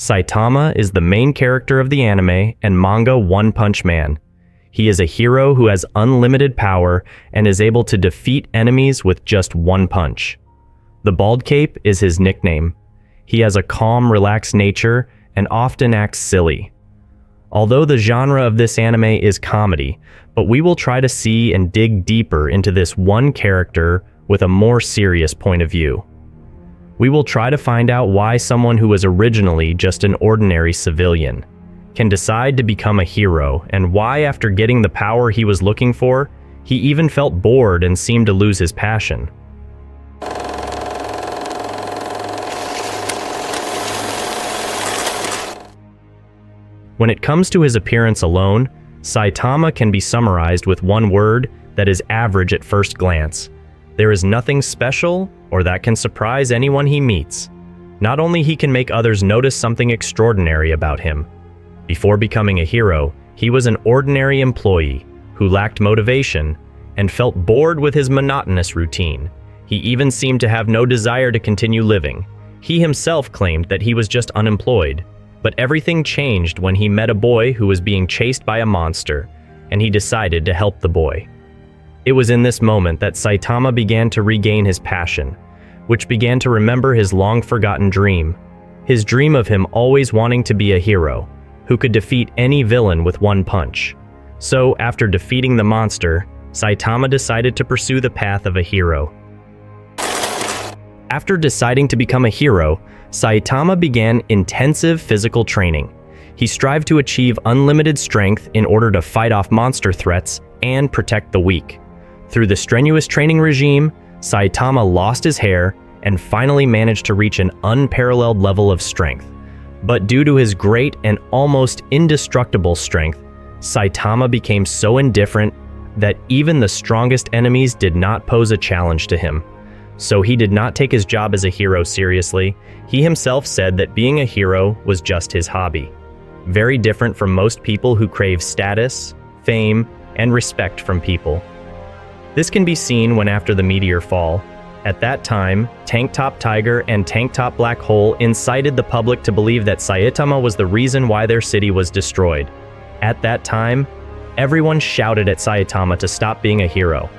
Saitama is the main character of the anime and manga One Punch Man. He is a hero who has unlimited power and is able to defeat enemies with just one punch. The bald cape is his nickname. He has a calm, relaxed nature and often acts silly. Although the genre of this anime is comedy, but we will try to see and dig deeper into this one character with a more serious point of view. We will try to find out why someone who was originally just an ordinary civilian can decide to become a hero, and why, after getting the power he was looking for, he even felt bored and seemed to lose his passion. When it comes to his appearance alone, Saitama can be summarized with one word that is average at first glance. There is nothing special or that can surprise anyone he meets. Not only he can make others notice something extraordinary about him. Before becoming a hero, he was an ordinary employee who lacked motivation and felt bored with his monotonous routine. He even seemed to have no desire to continue living. He himself claimed that he was just unemployed. But everything changed when he met a boy who was being chased by a monster, and he decided to help the boy. It was in this moment that Saitama began to regain his passion, which began to remember his long-forgotten dream. His dream of him always wanting to be a hero, who could defeat any villain with one punch. So, after defeating the monster, Saitama decided to pursue the path of a hero. After deciding to become a hero, Saitama began intensive physical training. He strived to achieve unlimited strength in order to fight off monster threats and protect the weak. Through the strenuous training regime, Saitama lost his hair and finally managed to reach an unparalleled level of strength. But due to his great and almost indestructible strength, Saitama became so indifferent that even the strongest enemies did not pose a challenge to him. So he did not take his job as a hero seriously. He himself said that being a hero was just his hobby. Very different from most people who crave status, fame, and respect from people. This can be seen when after the meteor fall. At that time, Tank Top Tiger and Tank Top Black Hole incited the public to believe that Saitama was the reason why their city was destroyed. At that time, everyone shouted at Saitama to stop being a hero.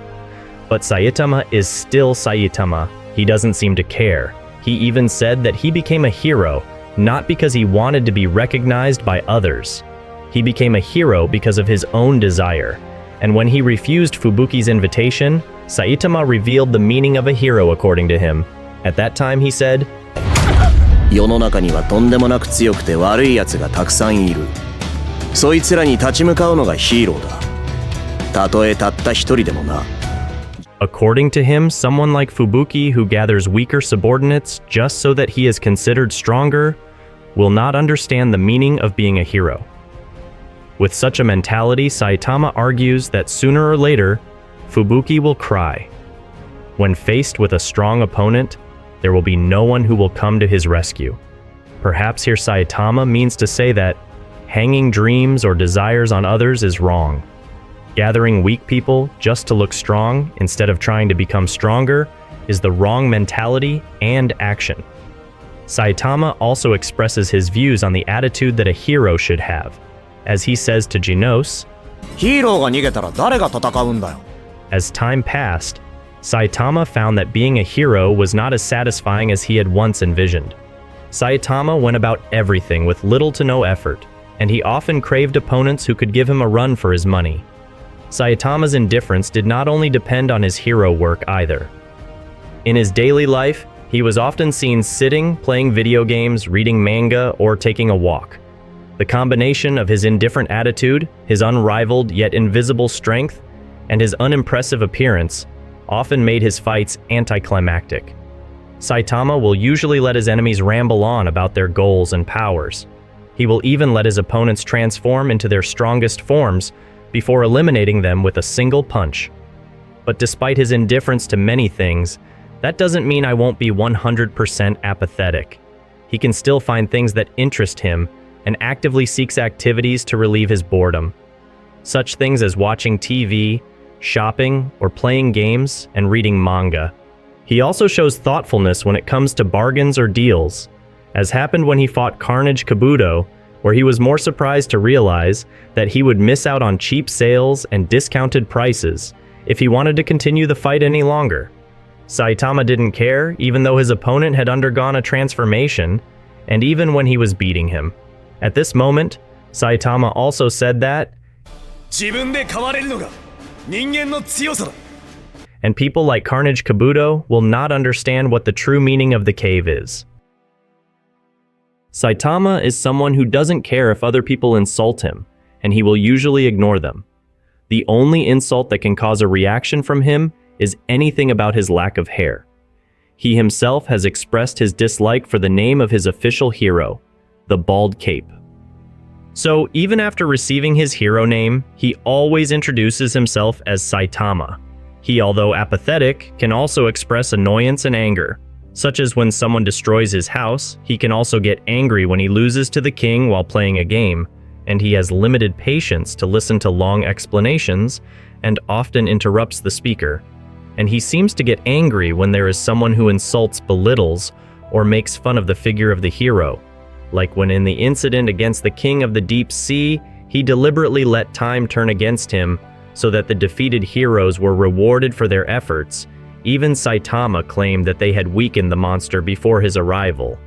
But Saitama is still Saitama. He doesn't seem to care. He even said that he became a hero not because he wanted to be recognized by others. He became a hero because of his own desire. And when he refused Fubuki's invitation, Saitama revealed the meaning of a hero according to him. At that time he said, 世の中にはとんでもなく強くて悪い奴がたくさんいる。そいつらに立ち向かうのがヒーローだ。たとえたった一人でもな。 According to him, someone like Fubuki who gathers weaker subordinates just so that he is considered stronger will not understand the meaning of being a hero. With such a mentality, Saitama argues that sooner or later, Fubuki will cry. When faced with a strong opponent, there will be no one who will come to his rescue. Perhaps here Saitama means to say that hanging dreams or desires on others is wrong. Gathering weak people just to look strong instead of trying to become stronger is the wrong mentality and action. Saitama also expresses his views on the attitude that a hero should have. As he says to Genos, ヒーローが逃げたら誰が戦うんだよ。 as time passed, Saitama found that being a hero was not as satisfying as he had once envisioned. Saitama went about everything with little to no effort, and he often craved opponents who could give him a run for his money. Saitama's indifference did not only depend on his hero work either. In his daily life, he was often seen sitting, playing video games, reading manga, or taking a walk. The combination of his indifferent attitude, his unrivaled yet invisible strength, and his unimpressive appearance often made his fights anticlimactic. Saitama will usually let his enemies ramble on about their goals and powers. He will even let his opponents transform into their strongest forms before eliminating them with a single punch. But despite his indifference to many things, that doesn't mean I won't be 100% apathetic. He can still find things that interest him and actively seeks activities to relieve his boredom. Such things as watching TV, shopping, or playing games and reading manga. He also shows thoughtfulness when it comes to bargains or deals. as happened when he fought Carnage Kabuto, where he was more surprised to realize that he would miss out on cheap sales and discounted prices if he wanted to continue the fight any longer. Saitama didn't care, even though his opponent had undergone a transformation, and even when he was beating him. At this moment, Saitama also said that, and people like Carnage Kabuto will not understand what the true meaning of the cave is. Saitama is someone who doesn't care if other people insult him, and he will usually ignore them. The only insult that can cause a reaction from him is anything about his lack of hair. He himself has expressed his dislike for the name of his official hero, the Bald Cape. So even after receiving his hero name, he always introduces himself as Saitama. He, although apathetic, can also express annoyance and anger, such as when someone destroys his house. He can also get angry when he loses to the king while playing a game, and he has limited patience to listen to long explanations and often interrupts the speaker. And he seems to get angry when there is someone who insults, belittles, or makes fun of the figure of the hero, like when in the incident against the King of the Deep Sea, he deliberately let time turn against him so that the defeated heroes were rewarded for their efforts. Even Saitama claimed that they had weakened the monster before his arrival.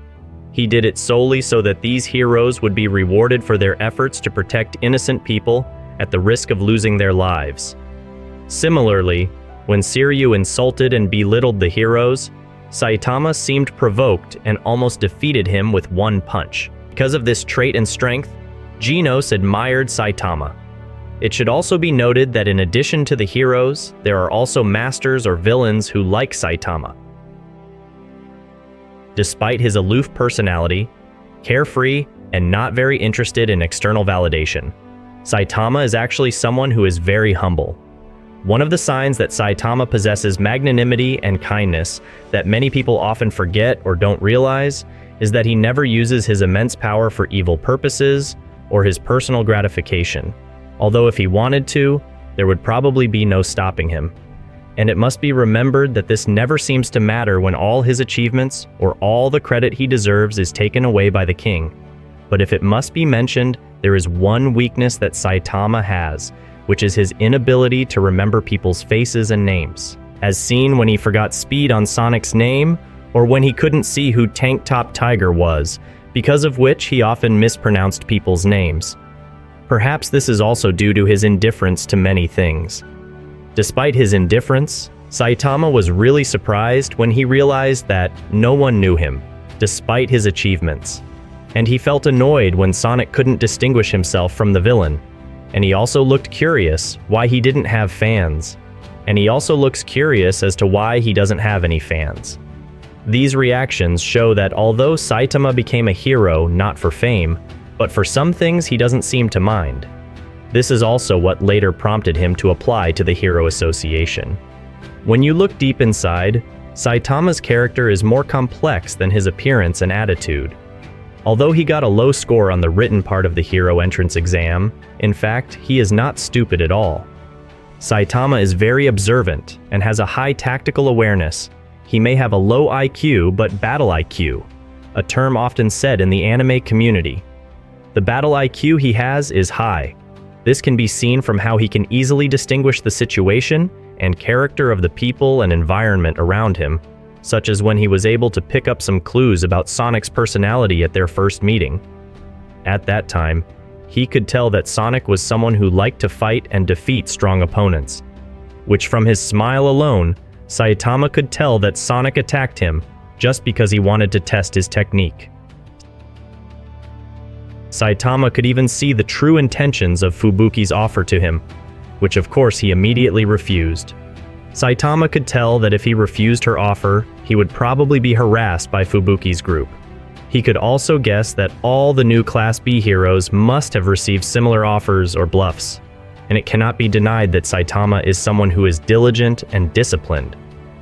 He did it solely so that these heroes would be rewarded for their efforts to protect innocent people at the risk of losing their lives. Similarly, when Shiryu insulted and belittled the heroes, Saitama seemed provoked and almost defeated him with one punch. Because of this trait and strength, Genos admired Saitama. It should also be noted that in addition to the heroes, there are also masters or villains who like Saitama. Despite his aloof personality, carefree, and not very interested in external validation, Saitama is actually someone who is very humble. One of the signs that Saitama possesses magnanimity and kindness that many people often forget or don't realize is that he never uses his immense power for evil purposes or his personal gratification. Although if he wanted to, there would probably be no stopping him. And it must be remembered that this never seems to matter when all his achievements or all the credit he deserves is taken away by the king. But if it must be mentioned, there is one weakness that Saitama has, which is his inability to remember people's faces and names, as seen when he forgot Speed on Sonic's name, or when he couldn't see who Tank Top Tiger was, because of which he often mispronounced people's names. Perhaps this is also due to his indifference to many things. Despite his indifference, Saitama was really surprised when he realized that no one knew him, despite his achievements. And he felt annoyed when Sonic couldn't distinguish himself from the villain. And he also looked curious why he didn't have fans. And he also looks curious as to why he doesn't have any fans. These reactions show that although Saitama became a hero not for fame, but for some things he doesn't seem to mind. This is also what later prompted him to apply to the Hero Association. When you look deep inside, Saitama's character is more complex than his appearance and attitude. Although he got a low score on the written part of the hero entrance exam, in fact, he is not stupid at all. Saitama is very observant and has a high tactical awareness. He may have a low IQ but battle IQ, a term often said in the anime community. The battle IQ he has is high. This can be seen from how he can easily distinguish the situation and character of the people and environment around him, such as when he was able to pick up some clues about Sonic's personality at their first meeting. At that time, he could tell that Sonic was someone who liked to fight and defeat strong opponents, which from his smile alone, Saitama could tell that Sonic attacked him just because he wanted to test his technique. Saitama could even see the true intentions of Fubuki's offer to him, which of course he immediately refused. Saitama could tell that if he refused her offer, he would probably be harassed by Fubuki's group. He could also guess that all the new Class B heroes must have received similar offers or bluffs, and it cannot be denied that Saitama is someone who is diligent and disciplined.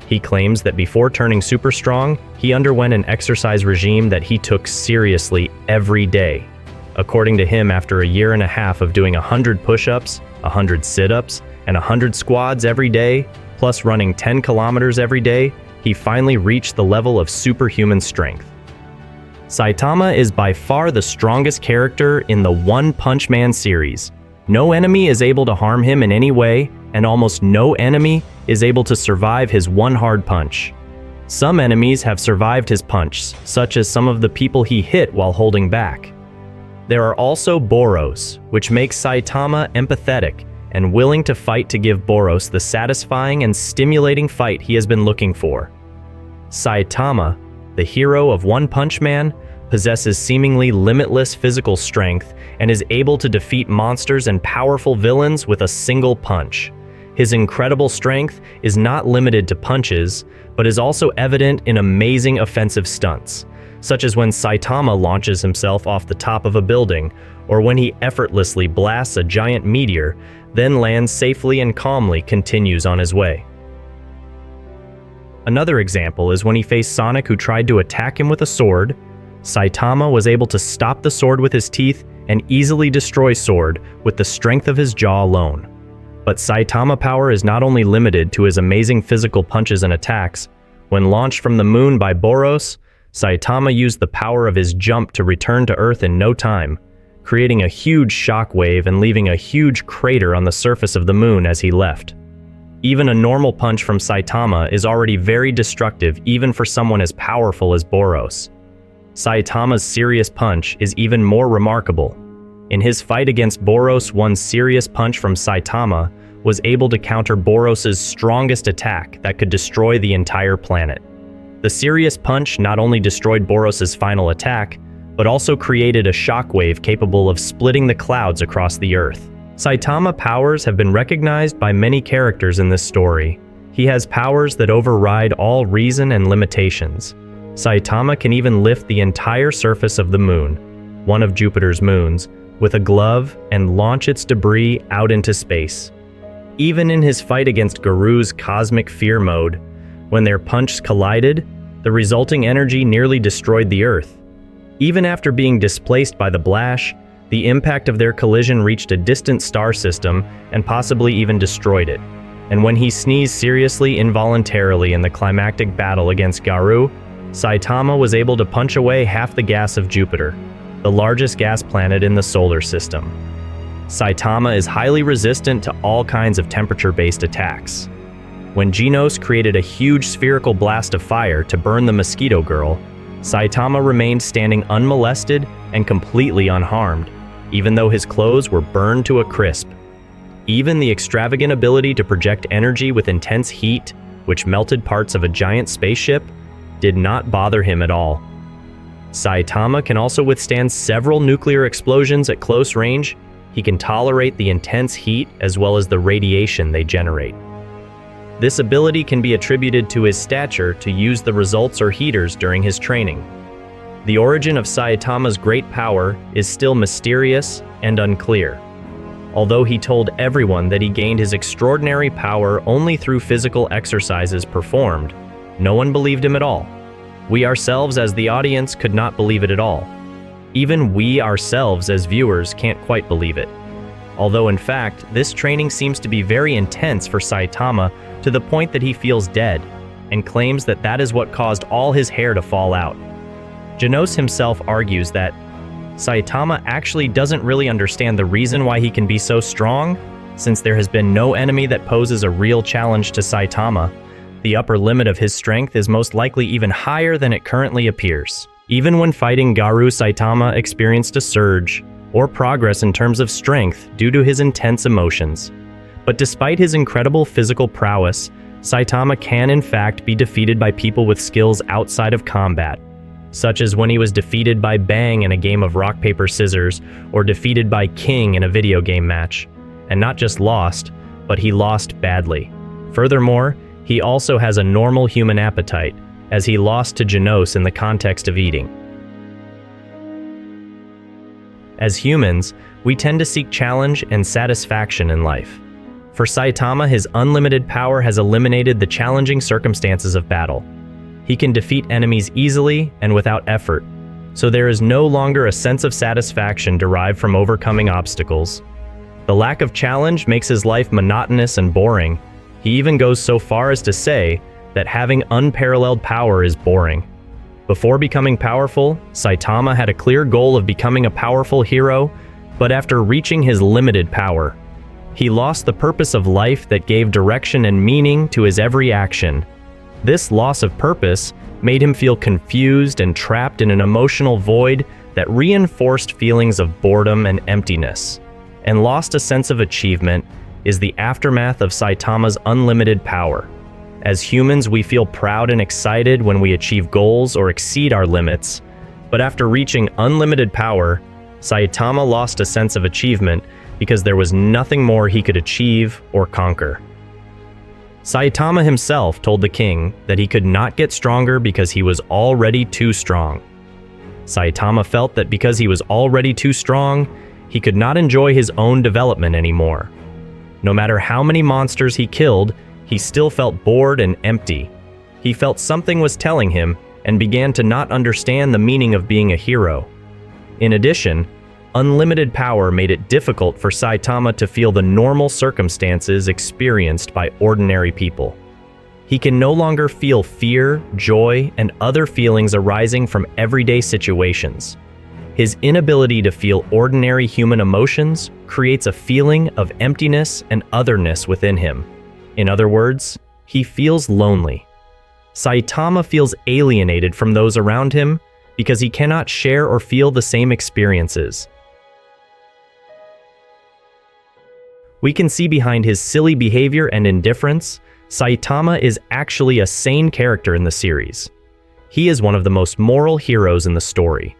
He claims that before turning super strong, he underwent an exercise regime that he took seriously every day. According to him, after a year and a half of doing 100 push-ups, 100 sit-ups, and 100 squats every day, plus running 10 kilometers every day, he finally reached the level of superhuman strength. Saitama is by far the strongest character in the One Punch Man series. No enemy is able to harm him in any way, and almost no enemy is able to survive his one hard punch. Some enemies have survived his punch, such as some of the people he hit while holding back. There are also Boros, which makes Saitama empathetic and willing to fight to give Boros the satisfying and stimulating fight he has been looking for. Saitama, the hero of One Punch Man, possesses seemingly limitless physical strength and is able to defeat monsters and powerful villains with a single punch. His incredible strength is not limited to punches, but is also evident in amazing offensive stunts, such as when Saitama launches himself off the top of a building, or when he effortlessly blasts a giant meteor, then lands safely and calmly continues on his way. Another example is when he faced Sonic, who tried to attack him with a sword. Saitama was able to stop the sword with his teeth and easily destroy Sword with the strength of his jaw alone. But Saitama power is not only limited to his amazing physical punches and attacks. When launched from the moon by Boros, Saitama used the power of his jump to return to Earth in no time, creating a huge shockwave and leaving a huge crater on the surface of the moon as he left. Even a normal punch from Saitama is already very destructive even for someone as powerful as Boros. Saitama's serious punch is even more remarkable. In his fight against Boros, one serious punch from Saitama was able to counter Boros's strongest attack that could destroy the entire planet. The serious punch not only destroyed Boros's final attack, but also created a shockwave capable of splitting the clouds across the Earth. Saitama powers have been recognized by many characters in this story. He has powers that override all reason and limitations. Saitama can even lift the entire surface of the moon, one of Jupiter's moons, with a glove and launch its debris out into space. Even in his fight against Garu's cosmic fear mode, when their punches collided, the resulting energy nearly destroyed the Earth. Even after being displaced by the Blash, the impact of their collision reached a distant star system and possibly even destroyed it. And when he sneezed seriously involuntarily in the climactic battle against Garu, Saitama was able to punch away half the gas of Jupiter, the largest gas planet in the solar system. Saitama is highly resistant to all kinds of temperature-based attacks. When Genos created a huge spherical blast of fire to burn the Mosquito Girl, Saitama remained standing unmolested and completely unharmed, even though his clothes were burned to a crisp. Even the extravagant ability to project energy with intense heat, which melted parts of a giant spaceship, did not bother him at all. Saitama can also withstand several nuclear explosions at close range. He can tolerate the intense heat as well as the radiation they generate. This ability can be attributed to his stature to use the results or heaters during his training. The origin of Saitama's great power is still mysterious and unclear. Although he told everyone that he gained his extraordinary power only through physical exercises performed, no one believed him at all. We ourselves as the audience could not believe it at all. Even we ourselves as viewers can't quite believe it. Although in fact, this training seems to be very intense for Saitama to the point that he feels dead, and claims that that is what caused all his hair to fall out. Genos himself argues that Saitama actually doesn't really understand the reason why he can be so strong, since there has been no enemy that poses a real challenge to Saitama. The upper limit of his strength is most likely even higher than it currently appears. Even when fighting Garu, Saitama experienced a surge or progress in terms of strength due to his intense emotions. But despite his incredible physical prowess, Saitama can in fact be defeated by people with skills outside of combat, such as when he was defeated by Bang in a game of rock, paper, scissors, or defeated by King in a video game match. And not just lost, but he lost badly. Furthermore, he also has a normal human appetite, as he lost to Genos in the context of eating. As humans, we tend to seek challenge and satisfaction in life. For Saitama, his unlimited power has eliminated the challenging circumstances of battle. He can defeat enemies easily and without effort, so there is no longer a sense of satisfaction derived from overcoming obstacles. The lack of challenge makes his life monotonous and boring. He even goes so far as to say that having unparalleled power is boring. Before becoming powerful, Saitama had a clear goal of becoming a powerful hero, but after reaching his limited power, he lost the purpose of life that gave direction and meaning to his every action. This loss of purpose made him feel confused and trapped in an emotional void that reinforced feelings of boredom and emptiness, and lost a sense of achievement is the aftermath of Saitama's unlimited power. As humans, we feel proud and excited when we achieve goals or exceed our limits, but after reaching unlimited power, Saitama lost a sense of achievement because there was nothing more he could achieve or conquer. Saitama himself told the king that he could not get stronger because he was already too strong. Saitama felt that because he was already too strong, he could not enjoy his own development anymore. No matter how many monsters he killed, he still felt bored and empty. He felt something was telling him and began to not understand the meaning of being a hero. In addition, unlimited power made it difficult for Saitama to feel the normal circumstances experienced by ordinary people. He can no longer feel fear, joy, and other feelings arising from everyday situations. His inability to feel ordinary human emotions creates a feeling of emptiness and otherness within him. In other words, he feels lonely. Saitama feels alienated from those around him because he cannot share or feel the same experiences. We can see behind his silly behavior and indifference, Saitama is actually a sane character in the series. He is one of the most moral heroes in the story.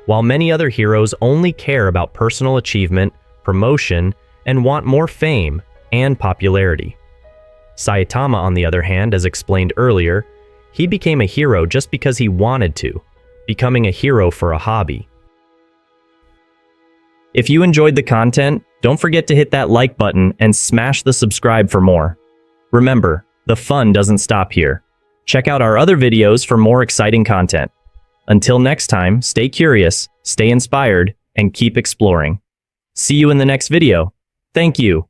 While many other heroes only care about personal achievement, promotion, and want more fame and popularity. Saitama, on the other hand, as explained earlier, he became a hero just because he wanted to, becoming a hero for a hobby. If you enjoyed the content, don't forget to hit that like button and smash the subscribe for more. Remember, the fun doesn't stop here. Check out our other videos for more exciting content. Until next time, stay curious, stay inspired, and keep exploring. See you in the next video. Thank you.